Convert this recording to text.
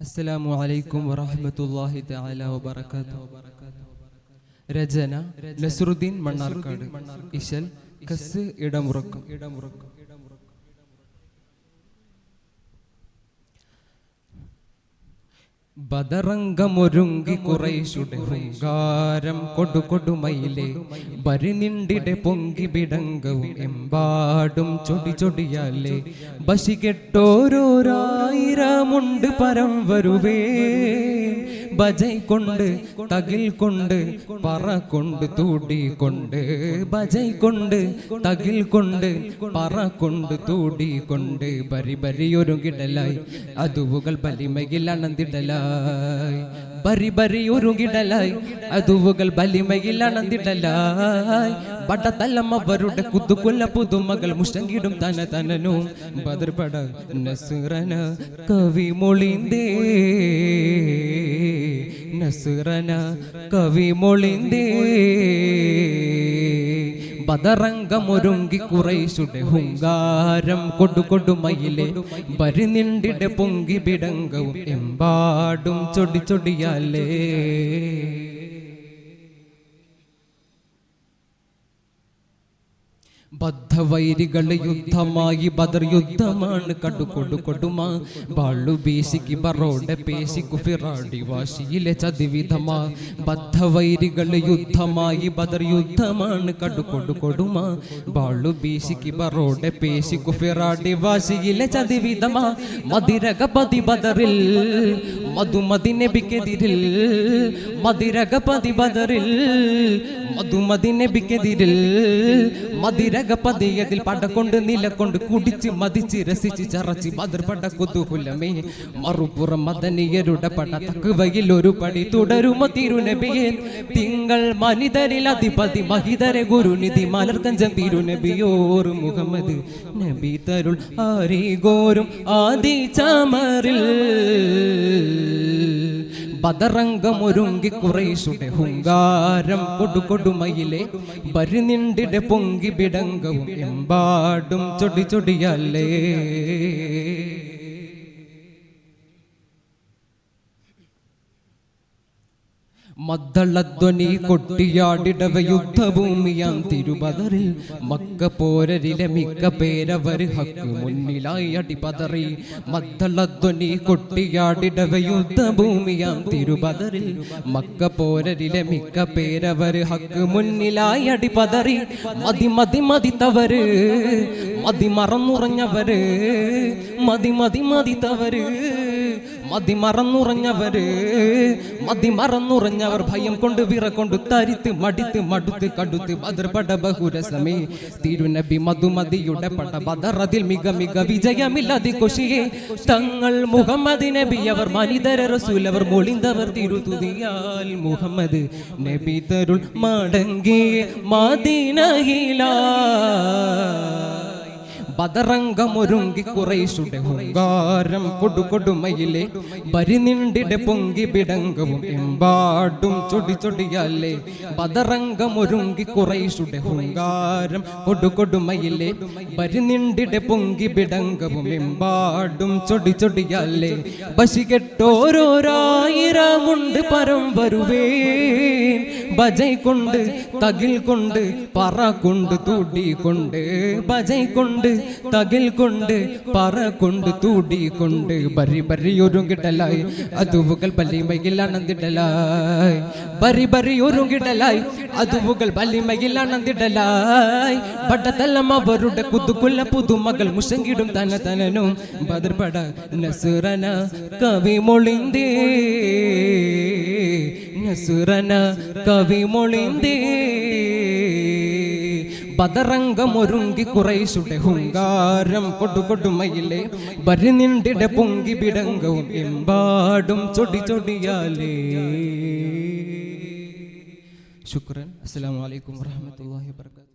അസ്സലാമു അലൈക്കും വറഹ്മത്തുള്ളാഹി തആല വബറകാതുഹു. രചന നസ്റുദ്ദീൻ മണ്ണാർക്കാട്. ഇശൽ കസ് ഇടമുറക്കം. ബദറംഗമൊരുങ്ങി കുറൈശുടെ ഹുങ്കാരം കൊടുകൊടുമയിലെ ബരിനിണ്ടിടെ പൊങ്കി ബിടങ്കവും എമ്പാടും ചൊടി ചൊടിയാലേ ബശി കെട്ടോരോരായിരമുണ്ട് പരം വരുവേ ബജൈ കൊണ്ട് തകിൽ കൊണ്ട് പറ കൊണ്ട് തൂടിക്കൊണ്ട് ബജൈ കൊണ്ട് തകിൽ കൊണ്ട് പറ കൊണ്ട് തൂടിക്കൊണ്ട് ബരി ബരിയൊരുകിടലായി അതുവുകൾ ബലിമയിൽ അണന്തിടലായി ബരി ബരിയൊരുകിടലായി അതുവുകൾ ബലിമയിൽ അണന്തിടലായി ബടതലം അവരുടെ കുതുകുല പുതുമകൾ മുഷങ്ങിടും തന തനനും ബദർപട നസ്റന കവി മൊളിന്തേ നസ്റന കവി മൊളിന്തേ ബദറംഗമൊരുങ്ങി കുറൈശുടെ ഹുങ്കാരം കൊടുകൊടുമയിലെ ബരിനിണ്ടിടെ പൊങ്കി ബിടങ്കവും എമ്പാടും ചൊടി ചൊടിയാലേ ബദ്ധവൈരികള് യുദ്ധമായി ബദർ യുദ്ധമാണ് കടുകൊടുകൊടുമാ ബാളു ബീശിക്ക് ബറോടെ പേശിക്കു ഫിറാടി വാശിയിലെ ചതിവിധമാ ബദ്ധവൈരികള് യുദ്ധമായി ബദർ യുദ്ധമാണ് കടുകൊടുകൊടുമാ ബാളു ബീശിക്ക് ബറോടെ പേശിക്കു ഫിറാടി വാശിയിലെ ചതിവിധമാ മതിരകപതി ബദറിൽ മധുമതി നബിക്കെതിരിൽ മതിരകപതി ബദറിൽ മധുമതി നബിക്കെതിരിൽ മതിരകപതിയതിൽ പടകൊണ്ട് നിലകൊണ്ട് കുടിച്ച് മതിച്ച് രസിച്ച് ചറച്ച് ബദർപട കുതുകുലമേ മറുപുറം മദനിയരുടെ പട തക്കുവയിൽ ഒരു പടി തുടരുമ തിരുനബിയെ തിങ്കൾ മനിതരിൽ അധിപതി മഹിതരെ ഗുരുനിധി മലർക്കഞ്ചം തിരുനബിയോർ മുഹമ്മദ് നബി തരുൾ ആരിഗോരും ആദി ചമറിൽ ബദറംഗമൊരുങ്ങി കുറൈശുടെ ഹുങ്കാരം കൊടുകൊടുമയിലെ ബരിനിണ്ടിടെ പൊങ്കി ബിടങ്കവും എമ്പാടും ചൊടി ചൊടിയാലേ മദ്ദളധ്വനി കൊട്ടിയാടിടവ യുദ്ധഭൂമിയാം തിരുബദറിൽ മക്ക പോരരിലെ മിക്ക പേരവർ ഹക്ക് മുന്നിലായി അടിപതറി മദ്ദളധ്വനി കൊട്ടിയാടിടവ യുദ്ധഭൂമിയാം തിരുബദറിൽ മക്ക പോരരിലെ മിക്ക പേരവർ ഹക്ക് മുന്നിലായി അടിപതറി മതി മതി മതിത്തവര് മതി മറന്നുറഞ്ഞവര് മതി മതി മതിത്തവര് മതി മറന്നുറഞ്ഞവര് മതി മറന്നുറഞ്ഞവർ ഭയം കൊണ്ട് വിറ കൊണ്ട് തരിത്ത് മടിത്ത് മടുത്ത് കടുത്ത് ബദർപട ബഹുരസമേ തിരുനബി മധുമതിയുടെ പട ബദർ അതിൽ മിക മിക വിജയമില്ലാതെ കൊഷിയെ തങ്ങൾ മുഹമ്മദ് നബി അവർ മനിതര റസൂൽ അവർ മൊളിന്തവർ തിരുതുതിയാൽ മുഹമ്മദ് നബി തരുൾ മടങ്ങിയ മദീനയിലാ ബദറംഗമൊരുങ്ങി കുറൈശുടെ ഹുങ്കാരം കൊടുകൊടുമയിലെ ബരിനിണ്ടിടെ പൊങ്കി ബിടങ്കവും എമ്പാടും ചൊടി ചൊടിയാലേ ബദറംഗമൊരുങ്ങി കുറൈശുടെ ഹുങ്കാരം കൊടുകൊടുമയിലെ ബരിനിണ്ടിടെ പൊങ്കി ബിടങ്കവും എമ്പാടും ചൊടി ചൊടിയാലേ ബശി കെട്ടോരോരായിരമുണ്ട് പരം വരുവേ ബജൈ കൊണ്ട് തകിൽ കൊണ്ട് പറ കൊണ്ട് തൂടിക്കൊണ്ട് ബജൈ കൊണ്ട് തകിൽ കൊണ്ട് പറ കൊണ്ട് തൂടിക്കൊണ്ട് ബരി ബരിയൊരുങ്ങിടലായി അതുവുകൾ ബലിമയിൽ അണന്തിടലായി ബരി ബരിയൊരുങ്ങിടലായി അതുവുകൾ ബലിമയിൽ അണന്തിടലായി ബടതലം അവരുടെ കുതുകുല പുതുമകൾ മുഷങ്ങിടും തന തനനും ബദർപട നസ്റന കവി മൊളിന്തേ നസ്റന കവി മൊളിന്തേ ബദറംഗമൊരുങ്ങി കുറൈശുടെ ഹുങ്കാരം കൊടുകൊടുമയിലെ ബരിനിണ്ടിടെ പൊങ്കി ബിടങ്കവും എമ്പാടും ചൊടി ചൊടിയാലേ. ശുക്രൻ. അസ്സലാമു അലൈക്കും വറഹ്മത്തുള്ളാഹി വബറകാതുഹു.